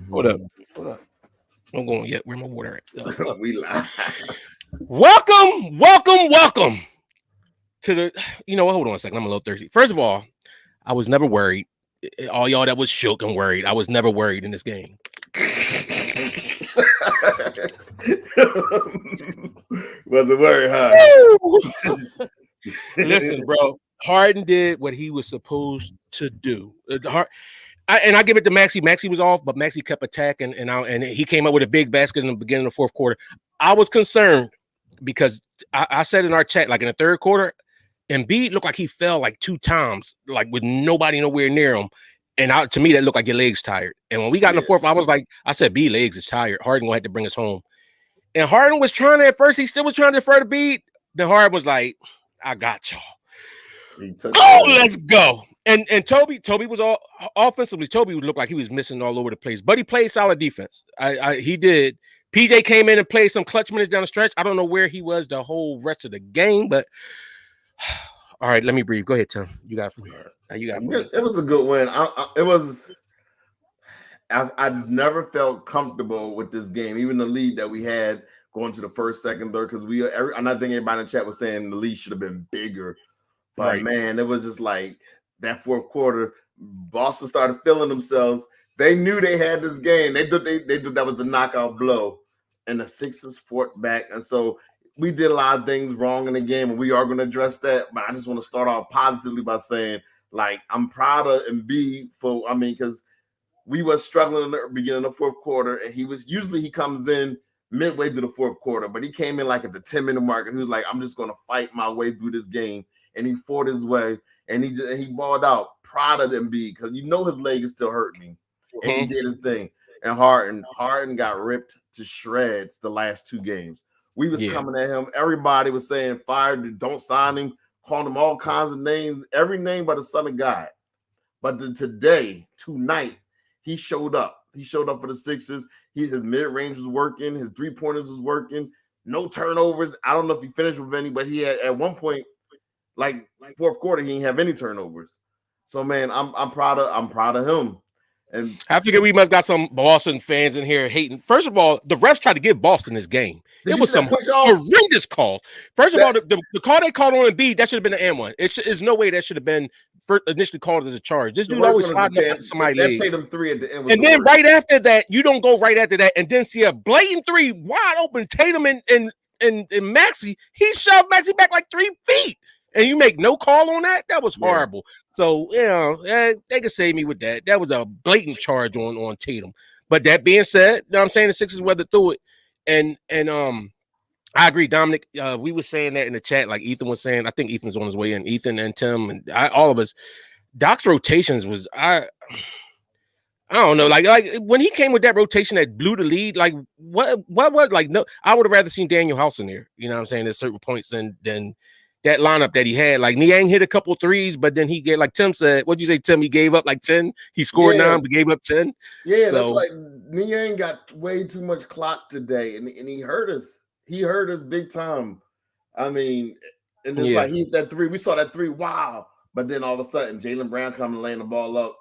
Hold up. I'm going yet. Where my water at? We lie. Welcome to the. You know what? Hold on a second. I'm a little thirsty. First of all, I was never worried. All y'all that was shook and worried, I was never worried in this game. Wasn't worried, huh? Listen, bro. Harden did what he was supposed to do. I give it to Maxey. Maxey was off, but Maxey kept attacking, and he came up with a big basket in the beginning of the fourth quarter. I was concerned because I said in our chat, like in the third quarter, Embiid looked like he fell like 2 times, like with nobody nowhere near him. And to me, that looked like your legs tired. And when we got in the fourth, I said, B legs is tired. Harden gonna have to bring us home. And Harden was trying to, at first, he still was trying to defer to Embiid. Then Harden was like, I got y'all. Let's go. And Toby was all offensively. Toby would look like he was missing all over the place, but he played solid defense. He did. PJ came in and played some clutch minutes down the stretch. I don't know where he was the whole rest of the game, but all right, let me breathe. Go ahead, Tim. You got it from here. It was a good win. I've never felt comfortable with this game, even the lead that we had going to the first, second, third, because I'm not thinking everybody in the chat was saying the lead should have been bigger. But right. Man, it was just like that fourth quarter, Boston started feeling themselves. They knew they had this game. They thought that was the knockout blow. And the Sixers fought back. And so we did a lot of things wrong in the game, and we are going to address that. But I just want to start off positively by saying, like, I'm proud of Embiid because we were struggling in the beginning of the fourth quarter, and he comes in midway through the fourth quarter, but he came in like at the 10-minute mark, and he was like, I'm just going to fight my way through this game. And he fought his way, and he balled out. Proud of Embiid, because his leg is still hurting, and he did his thing. And Harden got ripped to shreds the last 2 games. We was coming at him. Everybody was saying, fired, don't sign him, calling him all kinds of names, every name but the son of God. But tonight, he showed up. He showed up for the Sixers. His mid-range was working. His 3-pointers was working. No turnovers. I don't know if he finished with any, but he had at one point, like fourth quarter, he didn't have any turnovers. So man, I'm proud of him. And I figure we must got some Boston fans in here hating. First of all, the refs tried to give Boston this game. It was some horrendous calls. First of all, the call they called on Embiid, that should have been an and one. There's no way that should have been initially called as a charge. This dude always sliding up somebody. That's Tatum 3 at the end. And then right after that, you don't go right after that and then see a blatant 3 wide open Tatum and Maxey. He shoved Maxey back like 3 feet. And you make no call on that? That was horrible. So, they could save me with that. That was a blatant charge on Tatum. But that being said, you know what I'm saying, the Sixers weathered through it. And I agree, Dominic. We were saying that in the chat, like Ethan was saying. I think Ethan's on his way in. Ethan and Tim and all of us. Doc's rotations was I don't know, like when he came with that rotation that blew the lead, like what was like? No, I would have rather seen Daniel House in there. You know what I'm saying? At certain points than that lineup that he had. Like Niang hit a couple threes, but then he gave, like Tim said, what'd you say, Tim? He gave up like 10. He scored 9, but gave up 10. Yeah, so, that's like Niang got way too much clock today, and he hurt us. He hurt us big time. I mean, and it's like he hit that 3. We saw that 3. Wow. But then all of a sudden, Jaylen Brown coming and laying the ball up.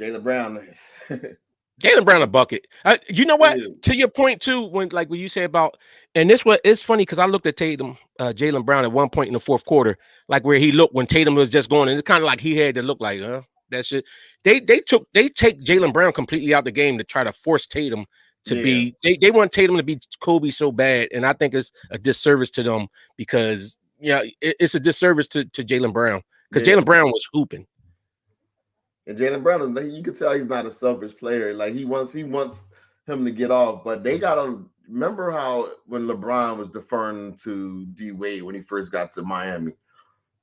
Jaylen Brown a bucket. You know what? To your point too, when you say about, and this what it's funny because I looked at Tatum, Jaylen Brown at one point in the fourth quarter, like where he looked when Tatum was just going, and it's kind of like he had to look like, that shit. They take Jaylen Brown completely out the game to try to force Tatum to be. They want Tatum to be Kobe so bad, and I think it's a disservice to them because it's a disservice to Jaylen Brown because Jaylen Brown was hooping. And Jaylen Brown you can tell he's not a selfish player. Like he wants him to get off, but they gotta remember how when LeBron was deferring to D Wade when he first got to Miami.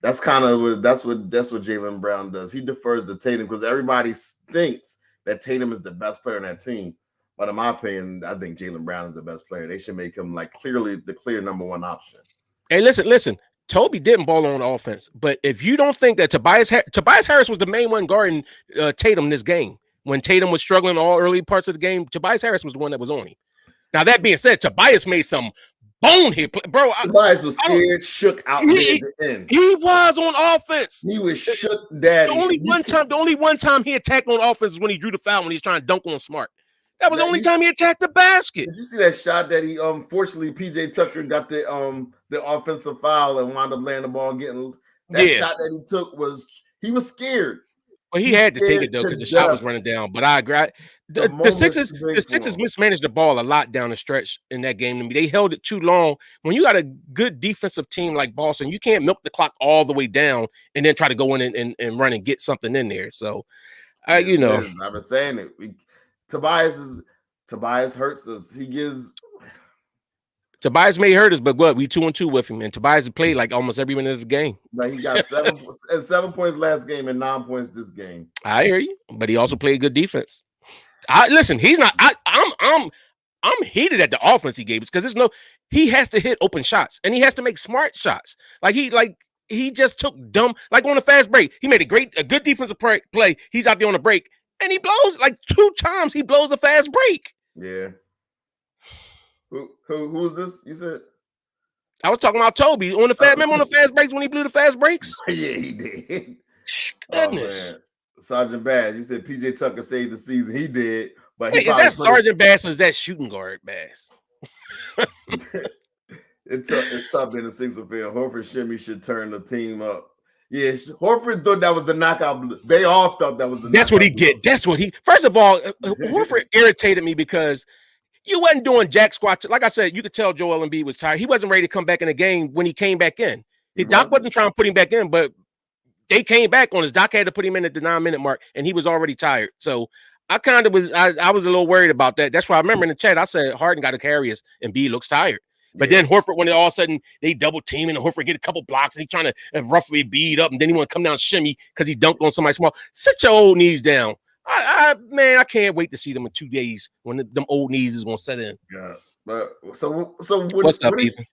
That's what Jaylen Brown does. He defers to Tatum because everybody thinks that Tatum is the best player in that team. But in my opinion, I think Jaylen Brown is the best player. They should make him like clearly the clear number 1 option. Hey, listen. Toby didn't ball on offense, but if you don't think that Tobias Harris was the main one guarding Tatum this game, when Tatum was struggling all early parts of the game, Tobias Harris was the one that was on him. Now, that being said, Tobias made some bonehead play. Bro, Tobias was scared, shook out there at the end. He was on offense. He was shook, daddy. The only one time he attacked on offense is when he drew the foul when he was trying to dunk on Smart. That was the only time he attacked the basket. Did you see that shot that he fortunately PJ Tucker got the offensive foul and wound up laying the ball and getting that shot that he took he was scared. Well, he had to take it though because the shot was running down. But I agree. The Sixers mismanaged the ball a lot down the stretch in that game. They held it too long. When you got a good defensive team like Boston, you can't milk the clock all the way down and then try to go in and run and get something in there. So, I've been saying it. Tobias hurts us. Tobias may hurt us, but what? We 2-2 with him, and Tobias played like almost every minute of the game. Like he got 7 points last game and 9 points this game. I hear you, but he also played good defense. Listen, he's not. I'm heated at the offense he gave us because he has to hit open shots and he has to make smart shots. He just took dumb, like on a fast break. He made a good defensive play. He's out there on a break and he blows like 2 times. He blows a fast break. Yeah. Who's this? You said I was talking about Toby on the fast. Remember on the fast breaks when he blew the fast breaks? Yeah, he did. Goodness. Sergeant Bass, you said PJ Tucker saved the season. He did, but is that Sergeant Bass or is that shooting guard Bass? It's tough being a Sixers fan. Horford shimmy should turn the team up. Yeah, Horford thought that was the knockout. They all felt that was the. That's what he get. That's what he. First of all, Horford irritated me because you wasn't doing jack squat. Like I said, you could tell Joel Embiid was tired. He wasn't ready to come back in the game when he came back in. Doc wasn't trying to put him back in, but they came back on his. Doc had to put him in at the 9-minute mark, and he was already tired. So I kind of was. I was a little worried about that. That's why I remember in the chat I said Harden got to carry us, and Embiid looks tired. But then Horford, when all of a sudden they double team and Horford get a couple blocks and he trying to roughly beat up, and then he want to come down and shimmy because he dunked on somebody small. Sit your old knees down. Man, I can't wait to see them in 2 days when them old knees is gonna set in. Yeah, but so what's up, Ethan?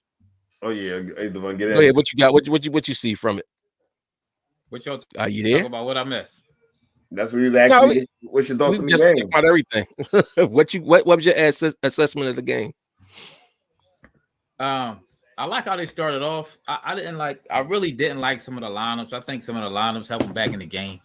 Oh yeah, either one get in. Go ahead. What you got? What you see from it? What y'all are you there? Talk about what I missed. That's what he was asking. What's your thoughts on the game? About everything. what was your assessment of the game? I like how they started off. I really didn't like some of the lineups. I think some of the lineups helped them back in the game.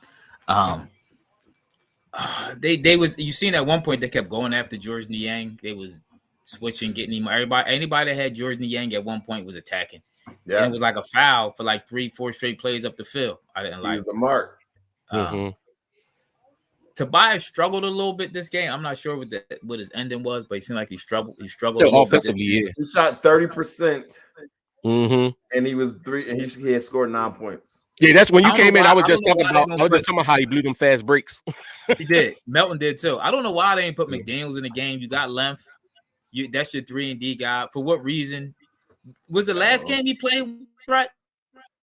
You seen at one point they kept going after George Niang. They was switching, getting him. Anybody that had George Niang at one point was attacking. Yeah, and it was like a foul for like 3-4 straight plays up the field. I didn't like the mark. Tobias struggled a little bit this game. I'm not sure what his ending was, but he seemed like he struggled. He struggled offensively. Yeah, he shot 30%. And he was 3, and he had scored 9 points. Yeah, that's when you came in. I was just talking about how he blew them fast breaks. He did. Melton did too. I don't know why they ain't put McDaniels in the game. You got length. That's your 3-and-D guy. For what reason? Was the last game he played right?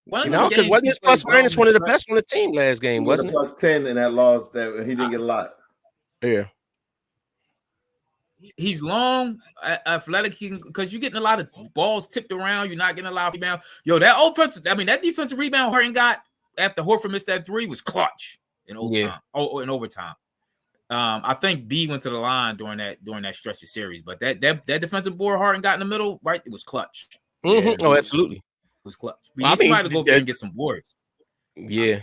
Because wasn't his plus minus one of the best on the team last game, wasn't it? Plus 10 in that loss that he didn't get a lot. Yeah. He's long, athletic, because you're getting a lot of balls tipped around. You're not getting a lot of rebound. That defensive rebound Harden got after Horford missed that 3 was clutch in overtime. In overtime. I think B went to the line during that stretch of series, but that defensive board Harden got in the middle, right? It was clutch. Yeah, oh, absolutely. It was clutch. We need somebody to go there and get some boards. Yeah.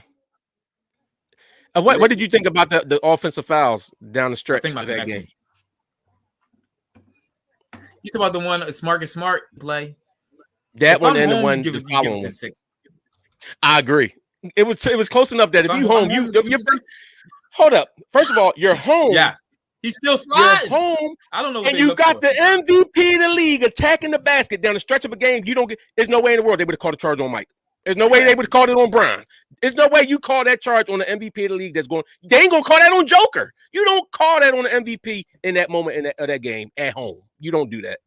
What did you think about the offensive fouls down the stretch of that game? You talk about the one smart play. That one and the one the following one. I agree. It was close enough that if you home, hold up. First of all, you're home. Yeah. He's still sliding. You're home. I don't know. And you got the MVP of the league attacking the basket down the stretch of a game. There's no way in the world they would have called a charge on Mike. There's no way they would have called it on Brian. There's no way you call that charge on the MVP of the league they ain't gonna call that on Joker. You don't call that on the MVP in that moment of that game at home. You don't do that.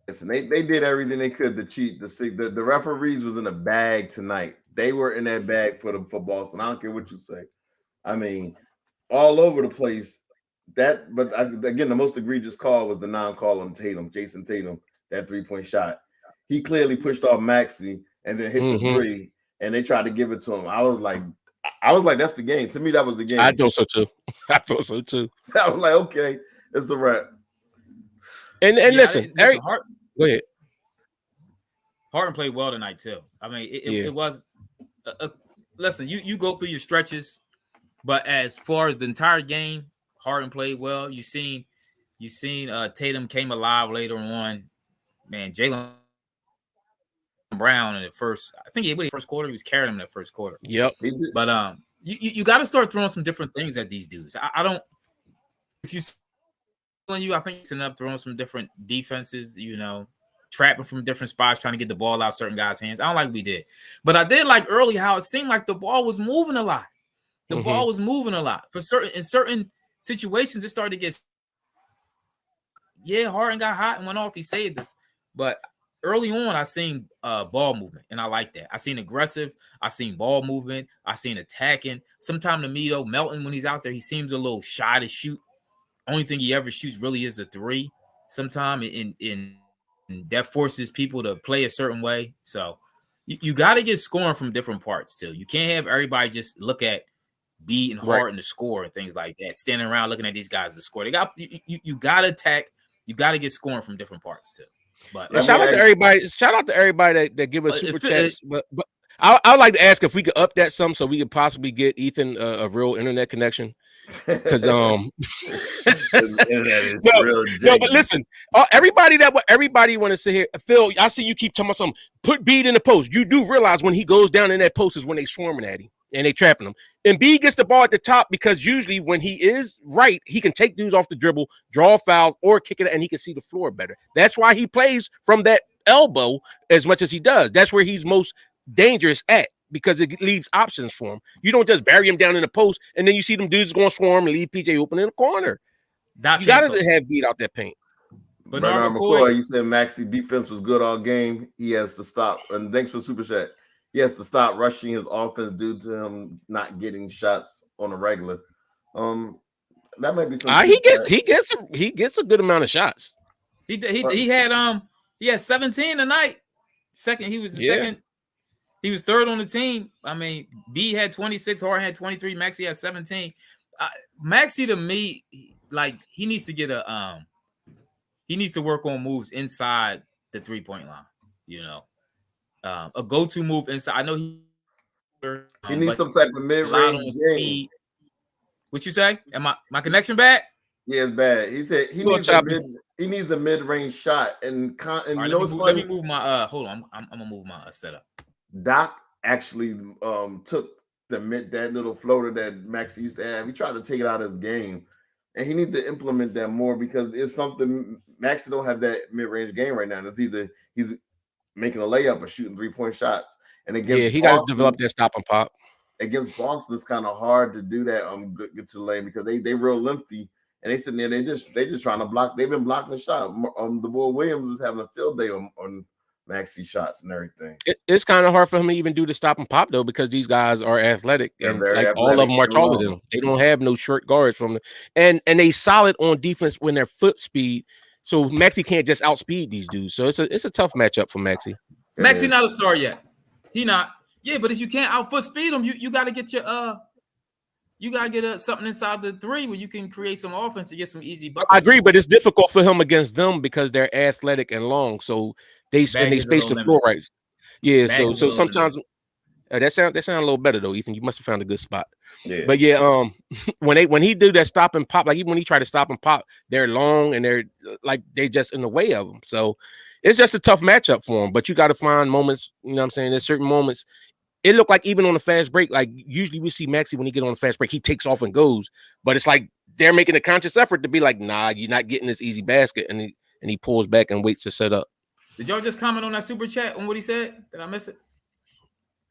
Listen, they did everything they could to cheat. The referees was in a bag tonight. They were in that bag for Boston. I don't care what you say. I mean, all over the place. Again, the most egregious call was the non-call on Tatum, Jason Tatum, that 3-point shot. He clearly pushed off Maxey and then hit the 3, and they tried to give it to him. I was like, that's the game. To me, that was the game. I thought so too. I was like, okay, it's a wrap. And listen, Eric, go ahead. Harden played well tonight too. I mean, it was. Listen, you go through your stretches, but as far as the entire game, Harden played well. You seen Tatum came alive later on. Man, Jaylen Brown in the first quarter, he was carrying him in the first quarter. Yep. But you got to start throwing some different things at these dudes. I don't. If you I think it's up throwing some different defenses. Trapping from different spots, trying to get the ball out certain guys' hands. I don't like we did, but I did like early how it seemed like the ball was moving a lot. The ball was moving a lot in certain situations. It started to get. Yeah, Harden got hot and went off. He saved us, but early on, I seen ball movement, and I like that. I seen aggressive. I seen ball movement. I seen attacking. Sometimes to me though, Melton when he's out there, he seems a little shy to shoot. Only thing he ever shoots really is the three. Sometimes in that forces people to play a certain way. So you got to get scoring from different parts too. You can't have everybody just look at Embiid and Harden to score and things like that. Standing around looking at these guys to score. You got to attack. You got to get scoring from different parts too. But shout out to everybody. Shout out to everybody that give us super chats. But I would like to ask if we could up that some so we could possibly get Ethan a real internet connection. Because real but listen, everybody want to sit here. Phil, I see you keep talking about something. Put Embiid in the post. You do realize when he goes down in that post is when they swarming at him and they trapping him. And Embiid gets the ball at the top because usually when he is right, he can take dudes off the dribble, draw fouls, or kick it, and he can see the floor better. That's why he plays from that elbow as much as he does. That's where he's most dangerous at. Because it leaves options for him. You don't just bury him down in the post and then you see them dudes going to swarm and leave PJ open in the corner. You got to have beat out that paint. But McCoy, you said Maxey defense was good all game. He has to stop. And thanks for Super Chat. He has to stop rushing his offense due to him not getting shots on a regular. That might be something. He gets a good amount of shots. He had 17 tonight. He was the second. He was third on the team. I mean, B had 26, Harden had 23, Maxey had 17. Maxey to me, like he needs to get he needs to work on moves inside the 3-point line. A go-to move inside. I know he needs some type of mid-range game. What you say? Am my connection bad? Yeah, it's bad. He said he needs a mid-range shot and right, let me move my hold on. I'm gonna move my setup. Doc actually took that little floater that Maxey used to have. He tried to take it out of his game, and he needs to implement that more because it's something Maxey don't have that mid-range game right now. It's either he's making a layup or shooting 3-point shots. And against he got to develop that stop and pop. Against Boston, it's kind of hard to do that get to the lane because they real lengthy and they sitting there. They just trying to block. They've been blocking the shot. The boy Williams is having a field day on Maxey shots and everything. It's kind of hard for him to even do the stop and pop though because these guys are athletic and all of them are taller than him. They don't have no short guards from them, and they solid on defense when their foot speed. So Maxey can't just outspeed these dudes. So it's a tough matchup for Maxey. Maxey not a star yet. He not. Yeah, but if you can't outfoot speed him, you got to get your you got to get something inside the three where you can create some offense to get some easy buckets. I agree, but it's difficult for him against them because they're athletic and long. So they space the floor right. Yeah, so sometimes that sound a little better though, Ethan. You must have found a good spot. Yeah. But yeah, when he do that stop and pop, like even when he try to stop and pop, they're long and they're like they just in the way of them. So it's just a tough matchup for him. But you got to find moments. You know what I'm saying? There's certain moments. It looked like even on the fast break, like usually we see Maxey when he get on the fast break, he takes off and goes. But it's like they're making a conscious effort to be like, nah, you're not getting this easy basket, and he pulls back and waits to set up. Did y'all just comment on that super chat on what he said? Did I miss it?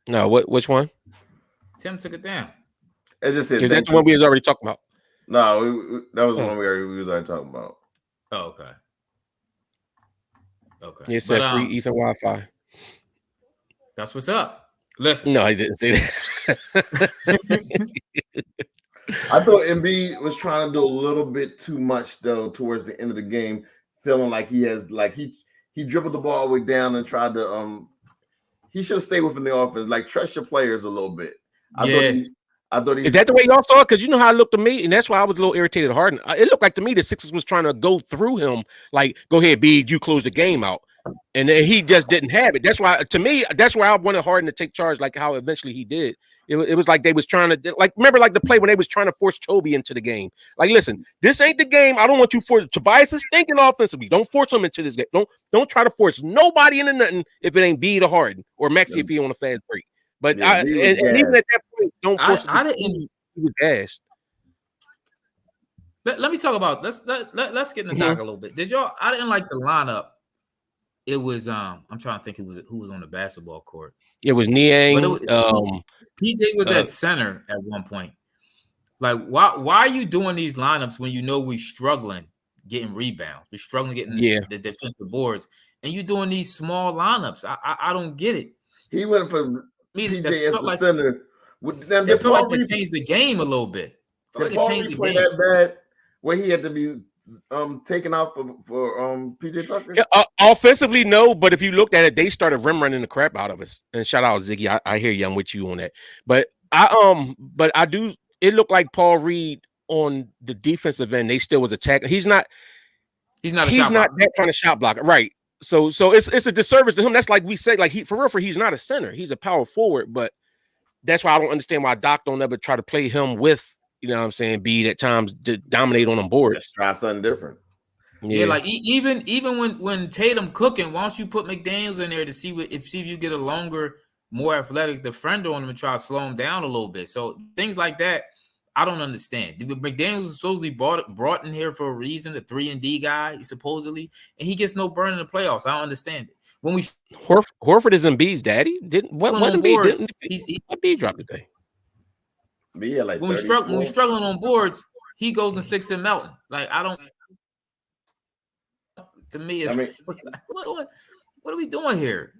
No, which one? Tim took it down. It just said, is that the one we was already talking about? No, that was the one we was already talking about. Oh, okay. It said free Ethan Wi-Fi. That's what's up. Listen. No, he didn't say that. I thought Embiid was trying to do a little bit too much though towards the end of the game, feeling like he has he dribbled the ball all the way down and tried to he should have stayed within the offense. Like trust your players a little bit. I thought is that the way y'all saw it? Because you know how it looked to me, and that's why I was a little irritated at Harden. It looked like to me the Sixers was trying to go through him, like, go ahead, B, you close the game out. And then he just didn't have it. That's why, to me, that's why I wanted Harden to take charge, like how eventually he did. It was like they was trying to, like, remember, like the play when they was trying to force Toby into the game. Like, listen, this ain't the game. I don't want you for Tobias is stinking offensively. Don't force him into this game. Don't try to force nobody into nothing if it ain't Embiid or Harden or Maxey if he on a fast break. But Yeah, and even at that point, don't force it. He was gassed. Let me talk about let's get in the dock a little bit. I didn't like the lineup. It was I'm trying to think who was on the basketball court. It was Niang. PJ was at center at one point. Like, why are you doing these lineups when you know we're struggling getting rebounds? We're struggling getting the defensive boards, and you're doing these small lineups. I don't get it. He went from PJ as the center. It felt like they changed the game a little bit. Did Paul Reed play that bad where he had to be taken out for PJ Tucker? Yeah, offensively, no. But if you looked at it, they started rim running the crap out of us. And shout out Ziggy, I hear you. I'm with you on that. But I do. It looked like Paul Reed on the defensive end. They still was attacking. He's not that kind of shot blocker, right? So it's a disservice to him. That's like we say, like he's not a center. He's a power forward. But that's why I don't understand why Doc don't ever try to play him with. You know what I'm saying? Bede at times dominate on them boards. Let's try something different. Yeah, like even when Tatum cooking, why don't you put McDaniels in there to see if you get a longer, more athletic defender on him and try to slow him down a little bit. So things like that, I don't understand. McDaniels was supposedly brought in here for a reason, the 3-and-D guy, supposedly, and he gets no burn in the playoffs. I don't understand it. When we Horford is Embiid's daddy. Embiid dropped today? Yeah, like when we're struggling on boards, he goes and sticks in Melton. Like, I don't. To me, it's what are we doing here?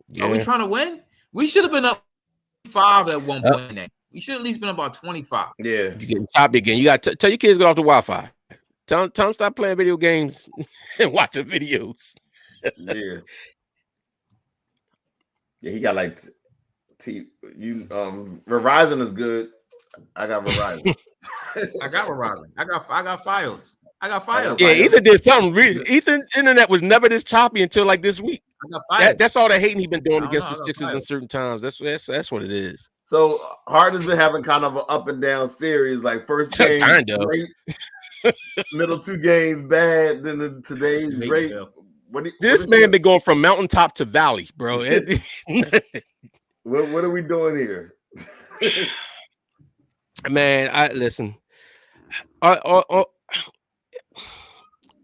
Yeah. Are we trying to win? We should have been up 5 at one point. We should have at least been about 25. Yeah, you're getting choppy again. You got to tell your kids to get off the Wi-Fi. Tell them stop playing video games and watching videos. Yeah, he got like Verizon is good. I got Verizon. I got Verizon. I got Fios. Yeah, Ethan did something. Ethan internet was never this choppy until like this week. That's all the hating he's been doing against the Sixers in certain times. That's what it is. So Harden's been having kind of an up and down series. Like first game, kind of. Great, middle 2 games bad. Then today's great. This man been going from mountaintop to valley, bro. What are we doing here? Man, listen.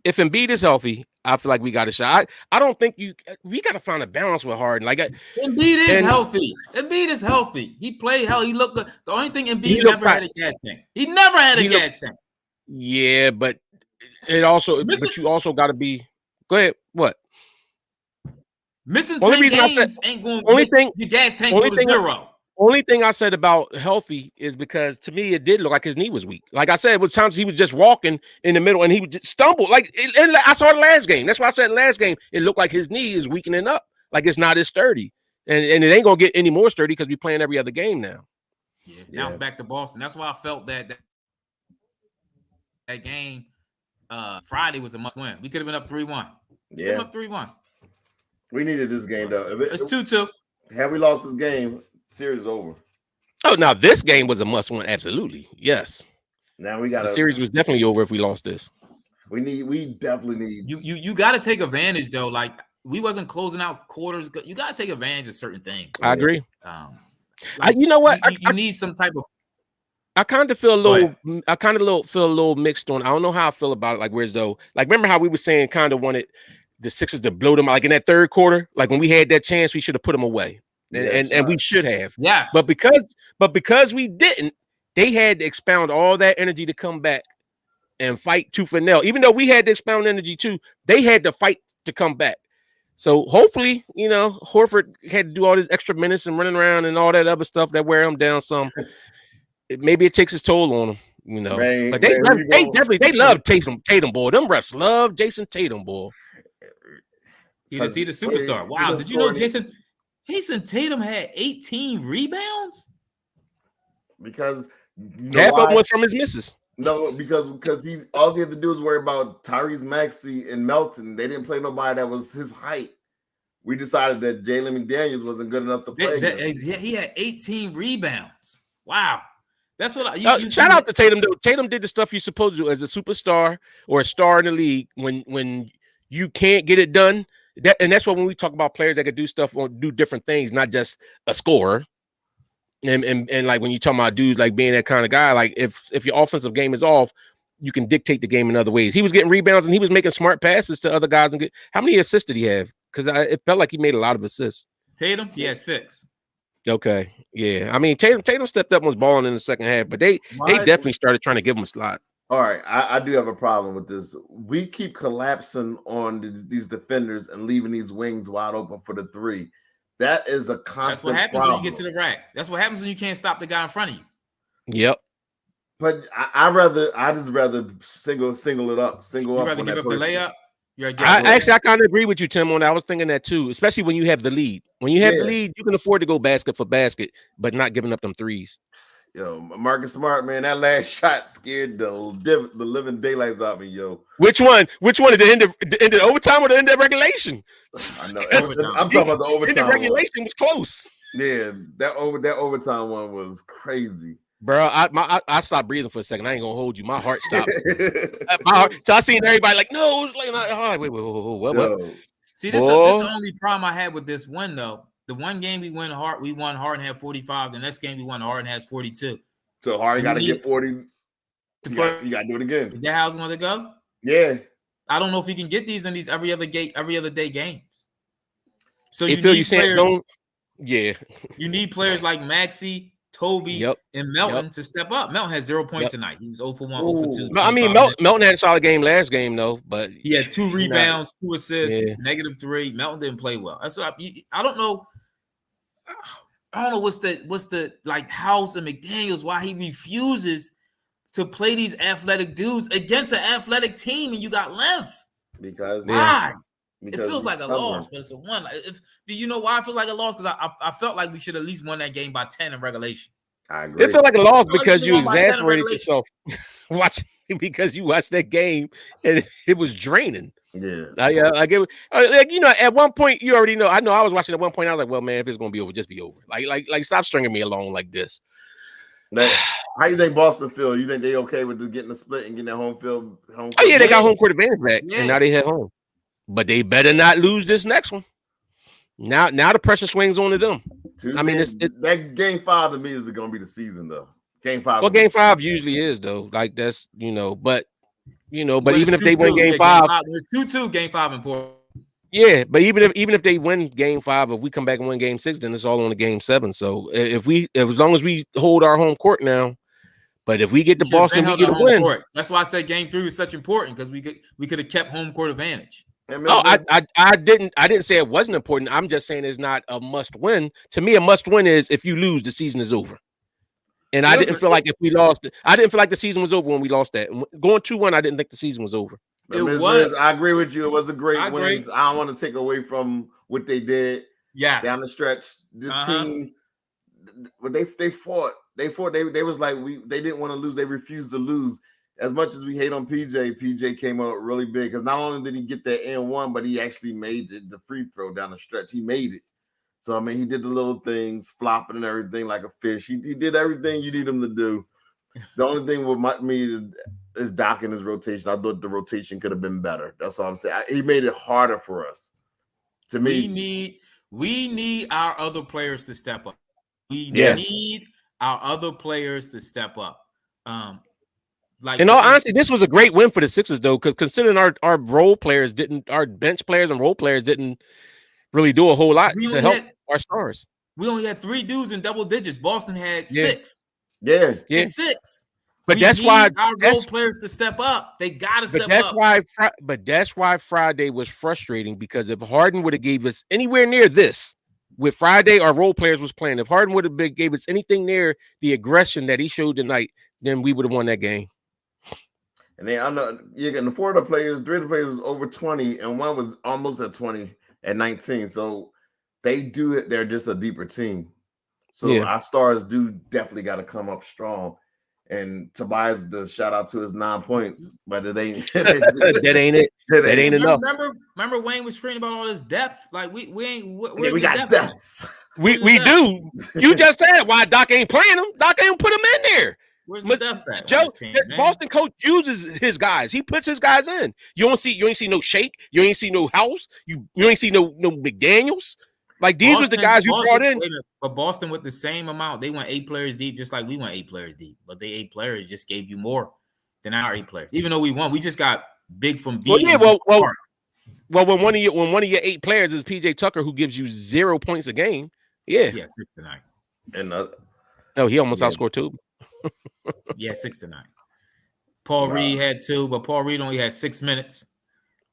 If Embiid is healthy, I feel like we got a shot. I don't think we got to find a balance with Harden. Like Embiid is healthy. Embiid is healthy. He played hell. He looked good. The only thing Embiid never had a gas tank. He never had a gas tank. Yeah, but you also got to be. Go ahead. What? Missing 10 games ain't going to make your gas tank go to 0. Only thing I said about healthy is because to me it did look like his knee was weak. Like I said, it was times he was just walking in the middle and he would just stumble. I saw the last game. That's why I said last game it looked like his knee is weakening up. Like it's not as sturdy, and it ain't gonna get any more sturdy because we're playing every other game now. Yeah, now it's back to Boston. That's why I felt that game Friday was a must win. We could have been up 3-1. Yeah, up 3-1. We needed this game though. It's 2-2. Had we lost this game, series over. Oh, now this game was a must-win. Absolutely, yes. Now we got the series was definitely over if we lost this. We definitely need you got to take advantage though. Like we wasn't closing out quarters. You got to take advantage of certain things. I agree. You know what? You need some type of. I kind of feel a little mixed on. I don't know how I feel about it. Like whereas though, like remember how we were saying kind of wanted the Sixers to blow them like in that third quarter. Like when we had that chance, we should have put them away. And we should have. Yes. But because we didn't, they had to expound all that energy to come back and fight tooth and nail. Even though we had to expound energy too, they had to fight to come back. So hopefully, Horford had to do all this extra minutes and running around and all that other stuff that wear him down some. Maybe it takes its toll on him, But they definitely love Tatum, boy. Them refs love Jason Tatum, boy. He's the superstar. Wow. Did you know Jason Tatum had 18 rebounds? Because half of them was from his misses. No, because he all he had to do was worry about Tyrese Maxey and Melton. They didn't play nobody that was his height. We decided that Jalen McDaniels wasn't good enough to play. He had 18 rebounds. Wow. That's what shout out to Tatum though. Tatum did the stuff you're supposed to do as a superstar or a star in the league when you can't get it done. That's why when we talk about players that could do stuff or do different things, not just a scorer. And like when you talk about dudes like being that kind of guy, like if your offensive game is off, you can dictate the game in other ways. He was getting rebounds and he was making smart passes to other guys. And how many assists did he have? Because it felt like he made a lot of assists. Tatum, he had 6. Okay, yeah. I mean, Tatum stepped up and was balling in the second half, but they definitely started trying to give him a slot. All right, I do have a problem with this. We keep collapsing on these defenders and leaving these wings wide open for the three. That is a constant. That's what happens problem. when you get to the rack. That's what happens when you can't stop the guy in front of you. Yep. But I just rather single it up. Single up. Rather give up the layup. I kind of agree with you, Tim, on that. I was thinking that too, especially when you have the lead. When you have the lead, you can afford to go basket for basket, but not giving up them threes. Yo, Marcus Smart, man, that last shot scared the living daylights out of me, yo. Which one? Which one? At the end of overtime or the end of regulation? I know. I'm talking about the overtime. The regulation was close. Yeah, that overtime one was crazy. Bro, I stopped breathing for a second. I ain't gonna hold you. My heart stopped. So I seen everybody like, no, like, wait, what? See, this is the only problem I had with this one though. The one game we won Harden had 45. The next game we won, Harden has 42. So Harden got to get 40. You got to do it again. Is that how it's going to go? Yeah. I don't know if he can get these in these every other day games. So you need players. Yeah. You need players like Maxey, Toby, and Melton to step up. Melton had 0 points tonight. He was 0 for 1, 0 for 2. No, I mean, Melton had a solid game last game, though. But he had 2 rebounds, 2 assists, -3. Melton didn't play well. That's what I don't know. I don't know what's the like House and McDaniels why he refuses to play these athletic dudes against an athletic team and you got length. Because why? It feels like a loss, but it's a one. Do you know why it feels like a loss? Because I felt like we should at least won that game by 10 in regulation. I agree. It felt like a loss because you exasperated yourself watching because you watched that game and it was draining. Yeah, I get like at one point you already know. I know I was watching at one point. I was like, well, man, if it's gonna be over, just be over. Like stop stringing me along like this. How you think Boston feel? You think they okay with getting the split and getting that home field? Oh yeah, they got home court advantage back, and now they head home. But they better not lose this next one. Now the pressure swings on to them. I mean, that game 5 to me is going to be the season though. Game 5. Well, game 5 usually is though. Like that's but. But even if they win game 5, it's 2-2, game 5 important. Yeah, but even if they win game 5, if we come back and win game 6, then it's all on the game 7. So if as long as we hold our home court now, but if we get to Boston, we get a win. Court. That's why I said game 3 was such important because we could have kept home court advantage. I didn't say it wasn't important. I'm just saying it's not a must win. To me, a must win is if you lose, the season is over. And I didn't feel like if we lost, I didn't feel like the season was over when we lost that. Going 2-1, I didn't think the season was over. It was. I agree with you. It was a great win. I don't want to take away from what they did. Yeah, down the stretch, this team, but they fought. They was like they didn't want to lose. They refused to lose. As much as we hate on PJ came out really big because not only did he get that N1, but he actually made the free throw down the stretch. He made it. So, I mean, he did the little things, flopping and everything like a fish. He did everything you need him to do. The only thing with me is docking his rotation. I thought the rotation could have been better. That's all I'm saying. He made it harder for us. To me, we need our other players to step up. We need our other players to step up. In all honesty, this was a great win for the Sixers, though, because considering our role players our bench players and role players didn't really do a whole lot to help our stars. We only had 3 dudes in double digits. Boston had 6. Yeah. 6. But that's why our role players to step up. They gotta step up. But that's why Friday was frustrating because if Harden would have gave us anywhere near this, with Friday, our role players was playing. If Harden would have gave us anything near the aggression that he showed tonight, then we would have won that game. And then I know you're getting 4 of the players, 3 of the players was over 20, and 1 was almost at 20 at 19. So they do it. They're just a deeper team. So our stars do definitely got to come up strong. And Tobias does shout out to his 9 points, but it ain't. That ain't it. That ain't enough. Remember Wayne was screaming about all this depth. Like we ain't. Where's we the got depth? We do. You just said why Doc ain't playing him. Doc ain't put him in there. Where's the depth at? Joe, Boston coach uses his guys. He puts his guys in. You ain't see no Shake. You ain't see no House. You ain't see no McDaniels. Like these was the guys you brought in. But Boston with the same amount, they went 8 players deep, just like we went 8 players deep. But they 8 players just gave you more than our 8 players. Even though we won, we just got big from B. Well, when one of your 8 players is PJ Tucker, who gives you 0 points a game, yeah, 6 to 9. And he almost outscored too. 6 to 9. Paul Reed had 2, but Paul Reed only had 6 minutes,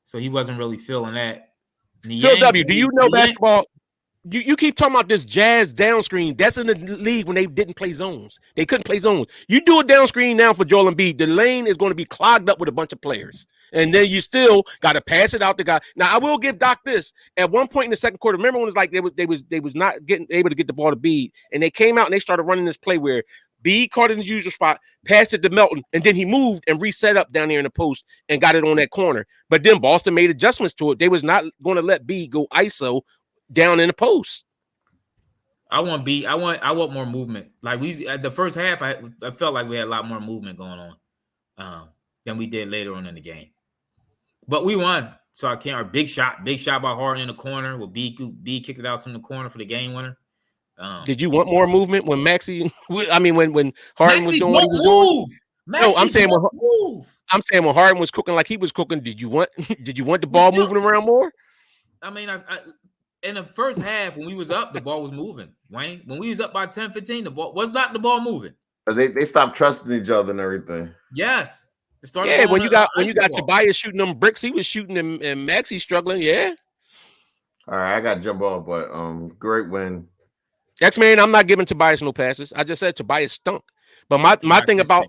so he wasn't really feeling that. Phil W, do you know basketball? You keep talking about this Jazz down screen. That's in the league when they didn't play zones. They couldn't play zones. You do a down screen now for Joel Embiid, the lane is going to be clogged up with a bunch of players. And then you still got to pass it out the guy. Now, I will give Doc this. At one point in the second quarter, remember when it was like they was not getting able to get the ball to Embiid, and they came out and they started running this play where Embiid caught in his usual spot, passed it to Melton, and then he moved and reset up down there in the post and got it on that corner. But then Boston made adjustments to it. They was not going to let Embiid go ISO down in the post. I want more movement. Like at the first half, I felt like we had a lot more movement going on than we did later on in the game. But we won, so I can't. Our big shot by Harden in the corner. With B kicked it out from the corner for the game winner. Did you want more movement when Maxey? I mean, when Harden Maxey was doing what he was doing? Maxey, no, I'm saying when Harden was cooking like he was cooking. Did you want the ball moving around more? I mean, in the first half, when we was up, the ball was moving, Wayne. When we was up by 10, 15, the ball was not the ball moving. They stopped trusting each other and everything. Yes. Yeah, when you got Tobias shooting them bricks, he was shooting them, and Maxey struggling. Yeah. All right, I got to jump off, but great win. X-Man, I'm not giving Tobias no passes. I just said Tobias stunk. But my thing about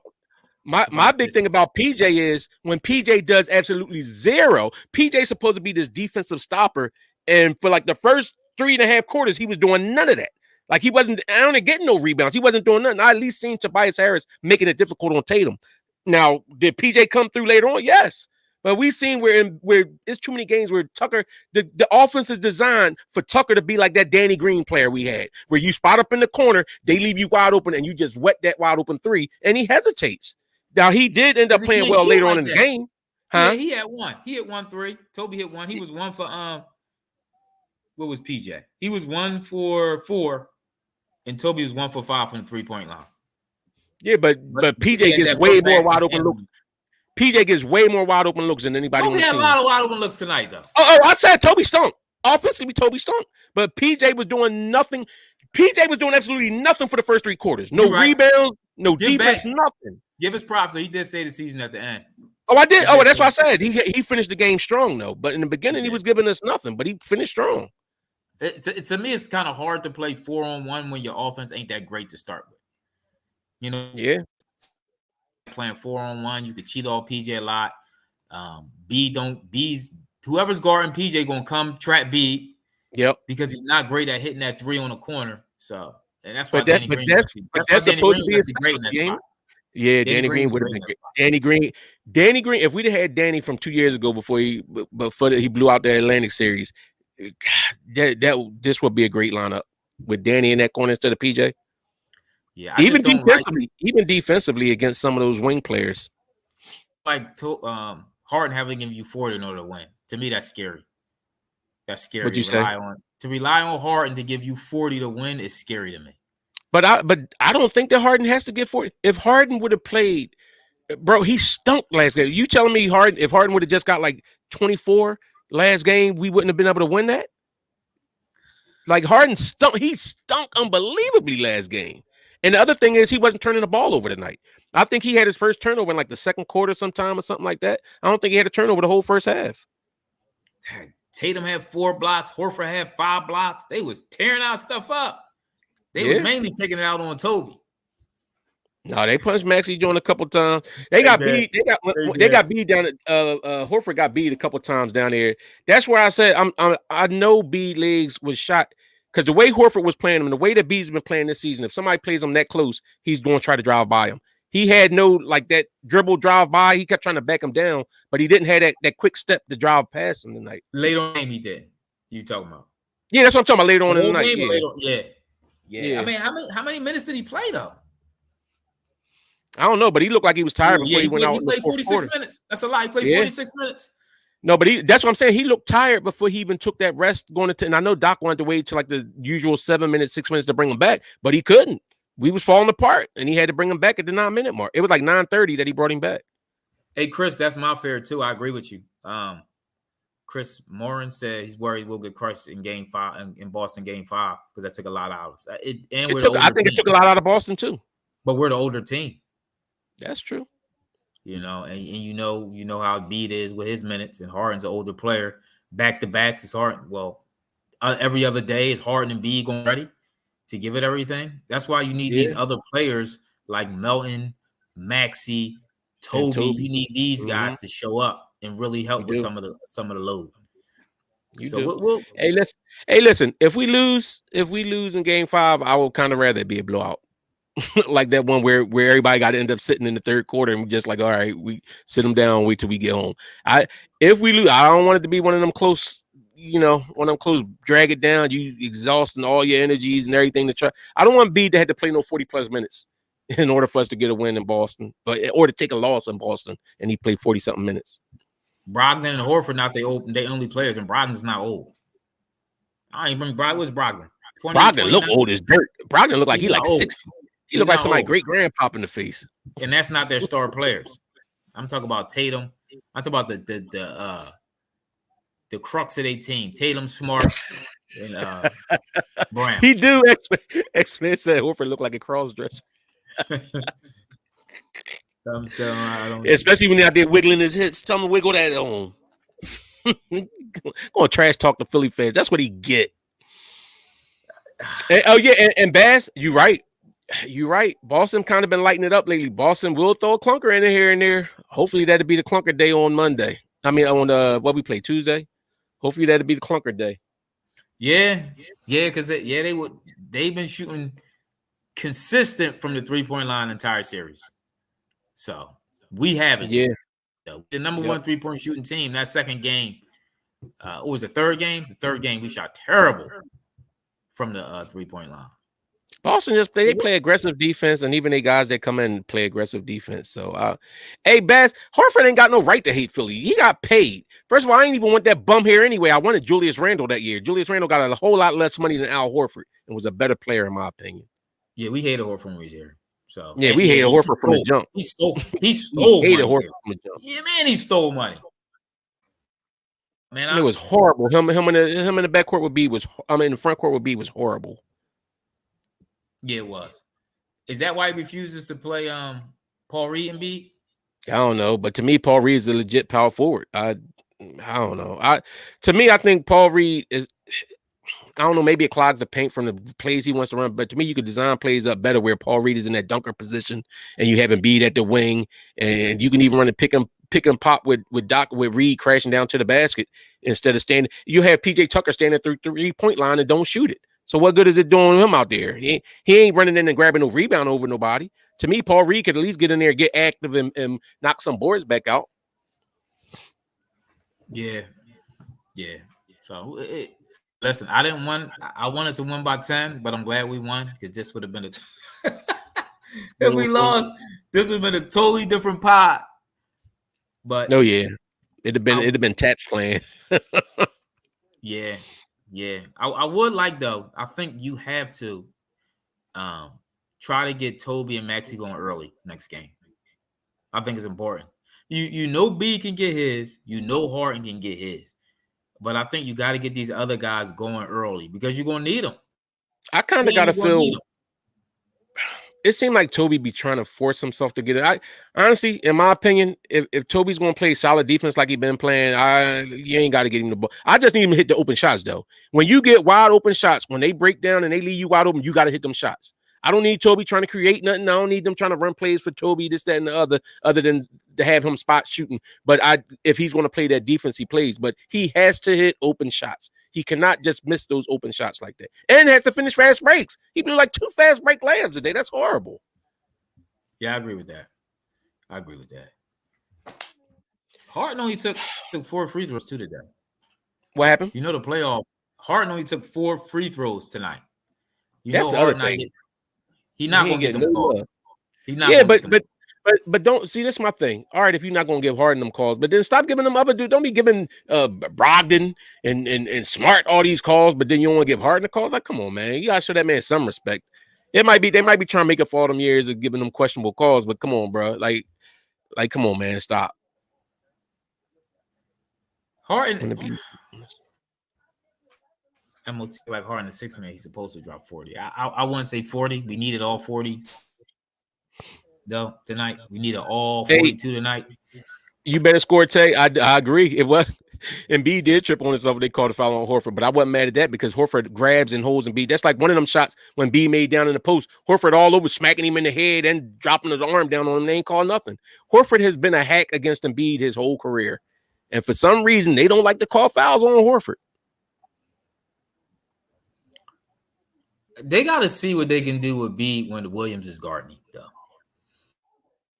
my big thing about PJ is when PJ does absolutely zero, PJ's supposed to be this defensive stopper. And for like the first 3.5 quarters, he was doing none of that. Like he wasn't getting no rebounds. He wasn't doing nothing. I at least seen Tobias Harris making it difficult on Tatum. Now, did PJ come through later on? Yes. But we've seen where it's too many games where Tucker, the offense is designed for Tucker to be like that Danny Green player we had, where you spot up in the corner, they leave you wide open, and you just wet that wide open 3, and he hesitates. Now, he did end up playing well later on in the game. Huh? Yeah, he had 1. He hit 1 3. Toby hit 1. He was 1 for what was PJ? He was 1 for 4, and Toby was 1 for 5 from the 3-point line. Yeah, but PJ gets way more wide open looks. PJ gets way more wide open looks than anybody on the team. Toby had a lot of wide open looks tonight, though. Oh, I said Toby stunk. Offensively, Toby stunk. But PJ was doing nothing. PJ was doing absolutely nothing for the first 3 quarters. No rebounds, no defense, nothing. Give us props. So he did say the season at the end. Oh, I did. Oh, that's what I said. He finished the game strong, though. But in the beginning, he was giving us nothing. But he finished strong. To me, it's kind of hard to play 4-on-1 when your offense ain't that great to start with. You know? Yeah. Playing 4-on-1, you could cheat off PJ a lot. B's whoever's guarding PJ gonna come trap B. Yep. Because he's not great at hitting that 3 on the corner. So, and that's why that's supposed to be a great game. Yeah, Danny Green would have been great. Danny Green. If we'd have had Danny from 2 years ago before he blew out the Atlantic series, this would be a great lineup with Danny in that corner instead of PJ. Yeah, even defensively against some of those wing players. Like Harden having to give you 40 in order to win. To me, that's scary. That's scary. What'd you say? To rely on Harden to give you 40 to win is scary to me. But I don't think that Harden has to get 40. If Harden would have played, bro, he stunk last game. You telling me if Harden would have just got like 24 last game, we wouldn't have been able to win that? Like Harden stunk. He stunk unbelievably last game. And the other thing is he wasn't turning the ball over tonight. I think he had his first turnover in like the second quarter sometime or something like that. I don't think he had a turnover the whole first half. Tatum had 4 blocks. Horford had 5 blocks. They was tearing our stuff up. They was mainly taking it out on Toby. No, they punched Maxey joint a couple times. They got beat. They got beat down at Horford got beat a couple times down there. That's where I said I know B legs was shot. Because the way Horford was playing him, and the way that B's been playing this season, if somebody plays him that close, he's going to try to drive by him. He had no like that dribble drive by. He kept trying to back him down, but he didn't have that quick step to drive past him tonight. Later on, he did. You talking about? Yeah, that's what I'm talking about. Later on in the night. Yeah. I mean, how many minutes did he play though? I don't know, but he looked like he was tired before he went out. He played 46 minutes. That's a lot. He played 46 minutes. No, but that's what I'm saying. He looked tired before he even took that rest going into. And I know Doc wanted to wait till like the usual 7 minutes, 6 minutes to bring him back, but he couldn't. We was falling apart, and he had to bring him back at the 9-minute mark. It was like 9:30 that he brought him back. Hey, Chris, that's my fear too. I agree with you. Chris Morin said he's worried we'll get crushed in Game 5 in Boston Game 5 because that took a lot out of us. I think it took a lot out of Boston too. But we're the older team. That's true. You know, and you know how Embiid is with his minutes, and Harden's an older player. Back to backs is Harden. Well, every other day is Harden and Embiid going ready to give it everything. That's why you need these other players like Melton, Maxey, Toby. You need these guys to show up and really help with some of the load. Hey, listen. If we lose in Game 5, I will kind of rather it be a blowout. Like that one where everybody got to end up sitting in the third quarter and we just like, all right, we sit them down, wait till we get home. If we lose, I don't want it to be one of them close, one of them close, drag it down, you exhausting all your energies and everything to try. I don't want Embiid to have to play no 40+ minutes in order for us to get a win in Boston, or to take a loss in Boston and he played 40-something minutes. Brogdon and Horford not they only players, and Brogdon's not old. I don't even remember Brogdon. Brogdon? Brogdon look old as dirt. Brogdon look like he's like 60. He looked like somebody great grandpop in the face. And that's not their star players. I'm talking about Tatum. I'm talking about the crux of their team. Tatum, Smart, and Brown. He do. X-Men said Horford looked like a cross dresser. Especially when he out there wiggling his hips. Tell him to wiggle that on. Going to trash talk the Philly fans. That's what he get. And Bass, you right. You're right. Boston kind of been lighting it up lately. Boston will throw a clunker in here and there. Hopefully that'll be the clunker day on Monday. I mean, on what we play Tuesday. Hopefully that'll be the clunker day. Yeah, because they've been shooting consistent from the 3-point line the entire series. So we haven't. Yeah, the number one 3-point shooting team. That second game, what was the third game? The third game we shot terrible from the 3-point line. Boston they play aggressive defense, and even they guys that come in play aggressive defense. So, hey, Bass, Horford ain't got no right to hate Philly. He got paid. First of all, I ain't even want that bum here anyway. I wanted Julius Randle that year. Julius Randle got a whole lot less money than Al Horford and was a better player in my opinion. Yeah, we hated Horford when he was here. So yeah, we hated Horford from the jump. He stole money. Horford from the jump. Yeah, man, he stole money. Man, it was horrible. Him in the backcourt with B was. In the front court with B was horrible. Yeah, it was. Is that why he refuses to play Paul Reed and Embiid? I don't know, but to me, Paul Reed is a legit power forward. I don't know. I think Paul Reed is. I don't know. Maybe it clogs the paint from the plays he wants to run, but to me, you could design plays up better where Paul Reed is in that dunker position, and you have Embiid at the wing, and you can even run a pick and pop with Reed crashing down to the basket instead of standing. You have PJ Tucker standing through 3-point line and don't shoot it. So what good is it doing him out there? He ain't running in and grabbing no rebound over nobody. To me, Paul Reed could at least get in there, get active, and knock some boards back out. Yeah. So listen, I wanted to win by 10, but I'm glad we won because this would have been if we lost, this would have been a totally different pot. But it'd have been Taps playing. Yeah. I would like though. I think you have to try to get Toby and Maxey going early next game. I think it's important. You know B can get his. You know Harden can get his. But I think you got to get these other guys going early because you're gonna need them. I kind of got to feel. It seemed like Toby be trying to force himself to get it. I honestly, in my opinion, if Toby's going to play solid defense like he's been playing, you ain't got to get him the ball. I just need him to hit the open shots, though. When you get wide open shots, when they break down and they leave you wide open, you got to hit them shots. I don't need Toby trying to create nothing. I don't need them trying to run plays for Toby, this, that, and the other than to have him spot shooting. But if he's going to play that defense, he plays. But he has to hit open shots. He cannot just miss those open shots like that. And has to finish fast breaks. He blew like 2 fast break layups a day. That's horrible. Yeah, I agree with that. Harden only took 4 free throws too today. What happened? You know the playoff. Harden only took 4 free throws tonight. You That's know the Harden other thing. He's not He gonna ain't get getting them no calls. love. He's not Yeah, gonna get them. but don't see this is my thing. All right, if you're not gonna give Harden them calls, but then stop giving them other dude. Don't be giving Brogdon and Smart all these calls, but then you don't want to give Harden the calls. Like, come on, man, you gotta show that man some respect. They might be trying to make up for all them years of giving them questionable calls, but come on, bro, like come on, man, stop. Harden. MOT like Harden the 6th man. He's supposed to drop 40. I wouldn't say 40. We needed all 40. Though tonight we needed all 42 tonight. You better score, Tay. I agree. It was Embiid did trip on himself. They called a foul on Horford, but I wasn't mad at that because Horford grabs and holds Embiid. That's like one of them shots when B made down in the post. Horford all over smacking him in the head and dropping his arm down on him. They ain't called nothing. Horford has been a hack against Embiid his whole career, and for some reason they don't like to call fouls on Horford. They got to see what they can do with B when Williams is guarding, though.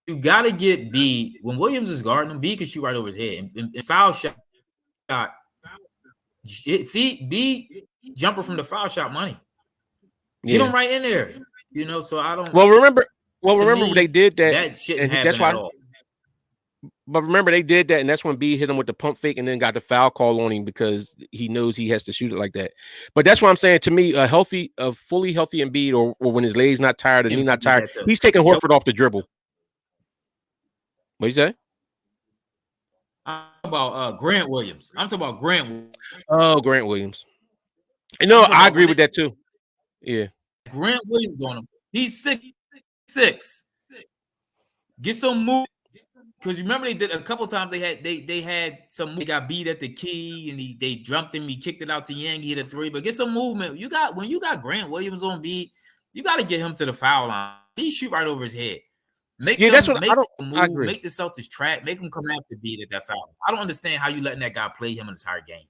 You got to get B when Williams is guarding him. B can shoot right over his head. And foul shot, B jumper from the foul shot money. Yeah. Get him right in there. You know, so I don't. Well, remember they did that. That shouldn't happen at all. But remember, they did that, and that's when B hit him with the pump fake and then got the foul call on him because he knows he has to shoot it like that. But that's what I'm saying. To me, a fully healthy Embiid, or when his leg's not tired and he's not tired, he's taking Horford off the dribble. What you say? I'm about Grant Williams. I'm talking about Grant. Oh, Grant Williams. No, I agree with that too. Yeah. Grant Williams on him. He's 6'6". Get some move. Because you remember they did a couple times they had some they got beat at the key and they jumped him, he kicked it out to Yang, he hit a 3. But get some movement. When you got Grant Williams on beat, you got to get him to the foul line. He shoot right over his head. That's what I agree. Make the Celtics track, make them come after beat at that foul. I don't understand how you letting that guy play him an entire game.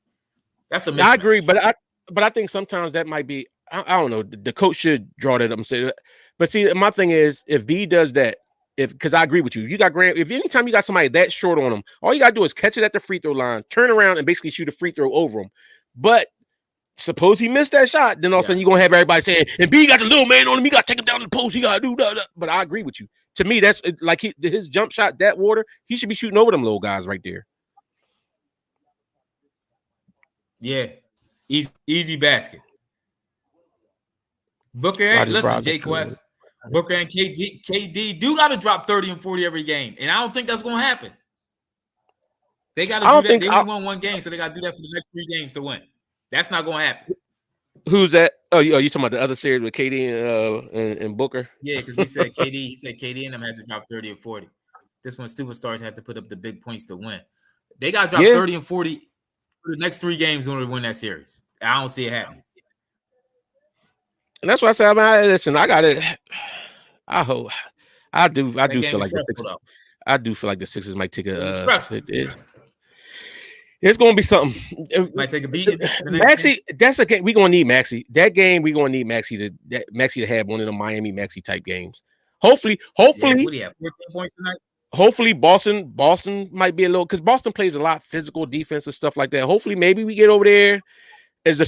That's a mismatch. I agree, but I think sometimes that might be I don't know. The coach should draw that up and say that. But see, my thing is if B does that. Because I agree with you. You got Grant. If anytime you got somebody that short on them, all you got to do is catch it at the free throw line, turn around, and basically shoot a free throw over him. But suppose he missed that shot, then all of a sudden you're going to have everybody saying, and B got the little man on him. He got to take him down the post. He got to do that. But I agree with you. To me, that's like his jump shot, that water, he should be shooting over them little guys right there. Yeah. Easy basket. Booker, listen, Jay Quest. Booker and KD do got to drop 30 and 40 every game, and I don't think that's going to happen. They got to do that. They only won one game, so they got to do that for the next 3 games to win. That's not going to happen. Who's that? Oh, you talking about the other series with KD and Booker? Yeah, because he said KD and them has to drop 30 and 40. This one, superstars have to put up the big points to win. They got to drop 30 and 40 for the next 3 games in order to win that series. I don't see it happening. And that's why I said, listen, I got it. I hope. I do feel like the Sixers. I do feel like the Sixers might take a. It's going to be something. Might take a beat. Maxey, that's a game we're going to need. Maxey, that game we're going to need Maxey to have one of the Miami Maxey type games. Hopefully. Yeah, what do you have? 14 points tonight. Hopefully, Boston might be a little because Boston plays a lot physical defense and stuff like that. Hopefully, maybe we get over there. As the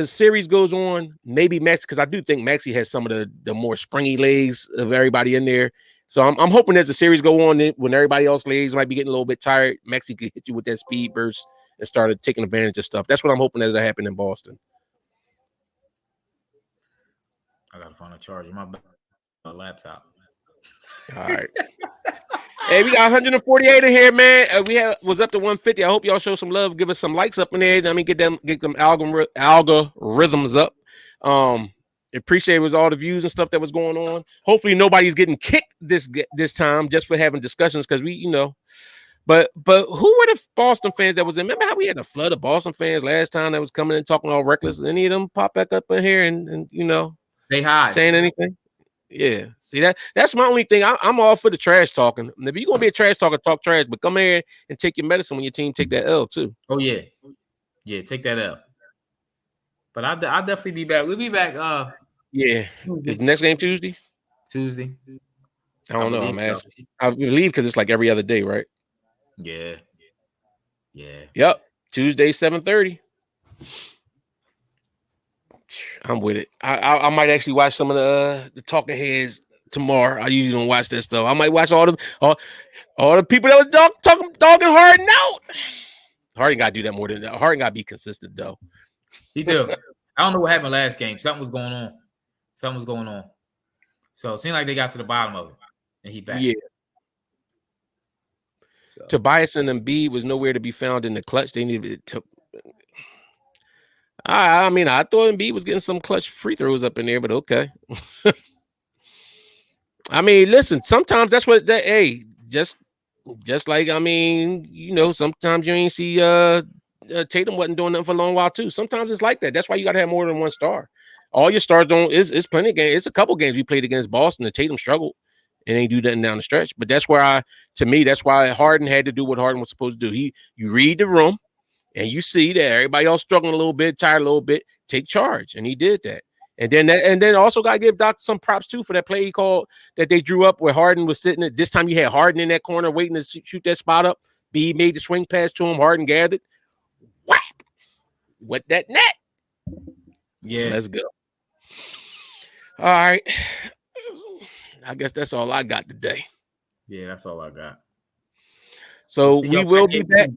series goes on, maybe Maxey, because I do think Maxey has some of the more springy legs of everybody in there. So I'm hoping as the series go on, when everybody else legs might be getting a little bit tired, Maxey could hit you with that speed burst and start taking advantage of stuff. That's what I'm hoping that happen in Boston. I gotta find a charger. My laptop. All right. Hey, we got 148 in here, man. Was up to 150. I hope y'all show some love. Give us some likes up in there. Let me get them algorithms up. Appreciate it was all the views and stuff that was going on. Hopefully nobody's getting kicked this time just for having discussions because we, But who were the Boston fans that was in? Remember how we had a flood of Boston fans last time that was coming and talking all reckless? Any of them pop back up in here and they hide saying anything? Yeah, see that's my only thing. I'm all for the trash talking. If you're gonna be a trash talker, talk trash, but come here and take your medicine when your team take that L too. Oh yeah, take that L. But I'll definitely be back. We'll be back. Yeah, is the next game Tuesday? Tuesday. I don't know. I'm so. asking. I believe because it's like every other day, right? Yeah. Yep. Tuesday, 7:30. I'm with it. I might actually watch some of the Talking Heads tomorrow. I usually don't watch that stuff. I might watch all the people that was talking Harden out. Harden got to do that more than that. Harden got to be consistent though. He do. I don't know what happened last game. Something was going on. So it seemed like they got to the bottom of it, and he back. Yeah. So. Tobias and Embiid was nowhere to be found in the clutch. They needed to. I mean, I thought Embiid was getting some clutch free throws up in there, but okay. I mean, listen, sometimes that's what that. Hey, just like I mean, sometimes you ain't see Tatum wasn't doing nothing for a long while too. Sometimes it's like that. That's why you got to have more than one star. All your stars don't. It's plenty of games. It's a couple games we played against Boston and Tatum struggled and ain't do nothing down the stretch. But that's where that's why Harden had to do what Harden was supposed to do. You read the room and you see that everybody else struggling a little bit, tired a little bit. Take charge, and he did that. And then also got to give Doc some props too for that play he called that they drew up where Harden was sitting. At this time, you had Harden in that corner waiting to shoot that spot up. B made the swing pass to him. Harden gathered. Whap! Went that net. Yeah, let's go. All right. I guess that's all I got today. Yeah, that's all I got. So we will be back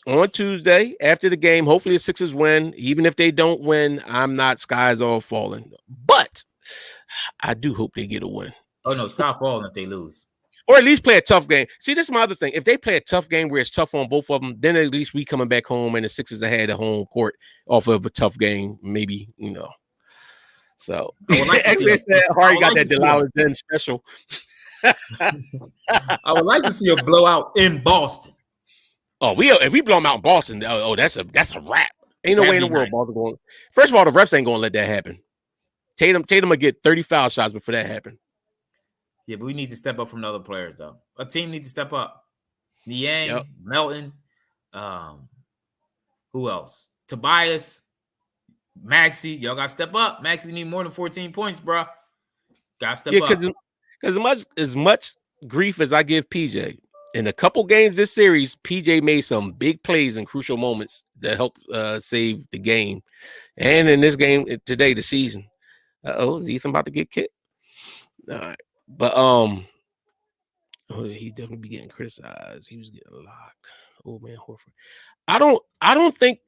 on Tuesday after the game. Hopefully the Sixers win. Even if they don't win, I'm not skies all falling. But I do hope they get a win. Oh, no, sky falling if they lose. Or at least play a tough game. See, this is my other thing. If they play a tough game where it's tough on both of them, then at least we coming back home and the Sixers ahead of home court off of a tough game, maybe, So, actually, Hardy got that Delilah Den special. I would like to see a blowout in Boston. Oh, if we blow them out in Boston, that's a wrap. Ain't no way in the world Boston going. First of all, the refs ain't going to let that happen. Tatum will get 30 foul shots before that happen. Yeah, but we need to step up from the other players, though. A team needs to step up. Niang, Melton, who else? Tobias, Maxey. Y'all got to step up. Maxey, we need more than 14 points, bro. Got to step up. Because as much grief as I give PJ, in a couple games this series, PJ made some big plays in crucial moments that helped save the game. And in this game today, the season. Is Ethan about to get kicked? All right. But he definitely be getting criticized. He was getting locked. Oh man, Horford. I don't think.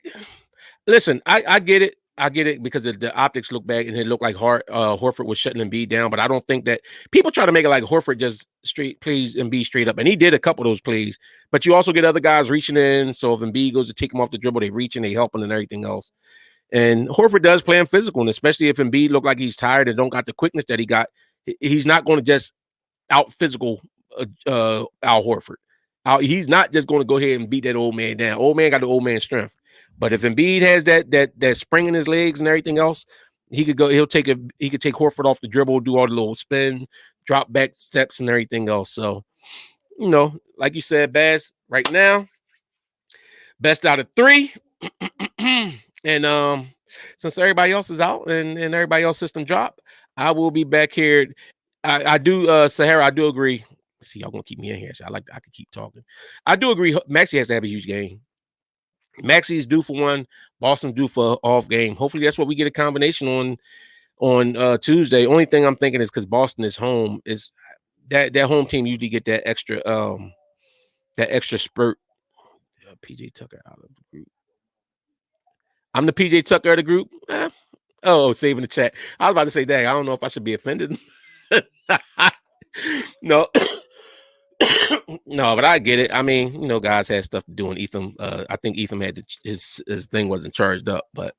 Listen, I get it. I get it because the optics look bad and it looked like Horford was shutting Embiid down. But I don't think that people try to make it like Horford just straight plays Embiid straight up, and he did a couple of those plays. But you also get other guys reaching in. So if Embiid goes to take him off the dribble, they reaching, they helping, and everything else. And Horford does play him physical, and especially if Embiid look like he's tired and don't got the quickness that he got, he's not going to just out physical Al Horford. He's not just going to go ahead and beat that old man down. Old man got the old man strength. But if Embiid has that spring in his legs and everything else, he could take Horford off the dribble, do all the little spin, drop back steps and everything else. So, like you said, Baz, right now, best out of 3. And since everybody else is out and everybody else system drop, I will be back here. I do, Sahara, I do agree. See, y'all gonna keep me in here. So I could keep talking. I do agree. Maxey has to have a huge game. Maxey is due for one. Boston's due for an off game. Hopefully, that's what we get a combination on Tuesday. Only thing I'm thinking is because Boston is home, is that home team usually get that extra spurt. PJ Tucker out of the group. I'm the PJ Tucker of the group. Saving the chat. I was about to say, dang, I don't know if I should be offended. No. No, but I get it. I mean, guys had stuff to do in Ethan. I think Ethan had his thing wasn't charged up. But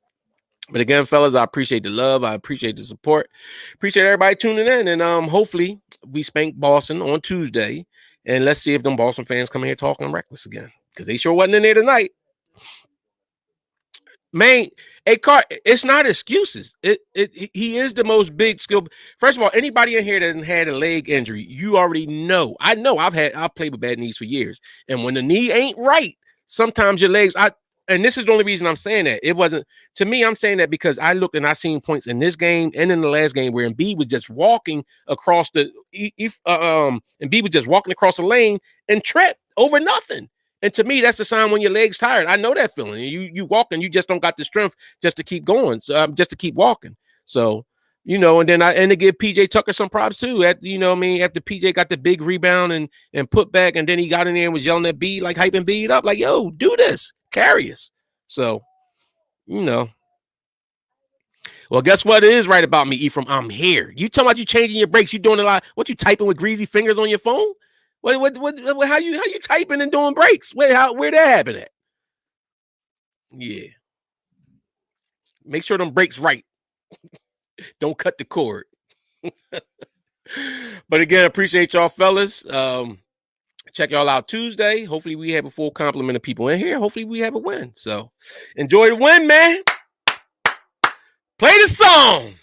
again, fellas, I appreciate the love. I appreciate the support. Appreciate everybody tuning in. And hopefully we spank Boston on Tuesday. And let's see if them Boston fans come here talking reckless again. Because they sure wasn't in there tonight. Man, it's not excuses. He is the most big skill. First of all, anybody in here that had a leg injury, you already know. I've played with bad knees for years, and when the knee ain't right, sometimes your legs. and this is the only reason I'm saying that. It wasn't to me. I'm saying that because I looked and I seen points in this game and in the last game where Embiid was just walking across the Embiid was just walking across the lane and tripped over nothing. And to me, that's a sign when your leg's tired. I know that feeling. You walk and you just don't got the strength just to keep going. So just to keep walking. So. And then to give PJ Tucker some props too. After PJ got the big rebound and put back, and then he got in there and was yelling at B, like hyping B up, like, yo, do this, carry us. So, well, guess what? It is right about me, Ephraim. I'm here. You talking about you changing your breaks? You doing a lot? What you typing with greasy fingers on your phone? What how you typing and doing breaks? Where that happen at? Yeah. Make sure them breaks right. Don't cut the cord. But again, appreciate y'all, fellas. Check y'all out Tuesday. Hopefully we have a full complement of people in here. Hopefully we have a win. So enjoy the win, man. Play the song.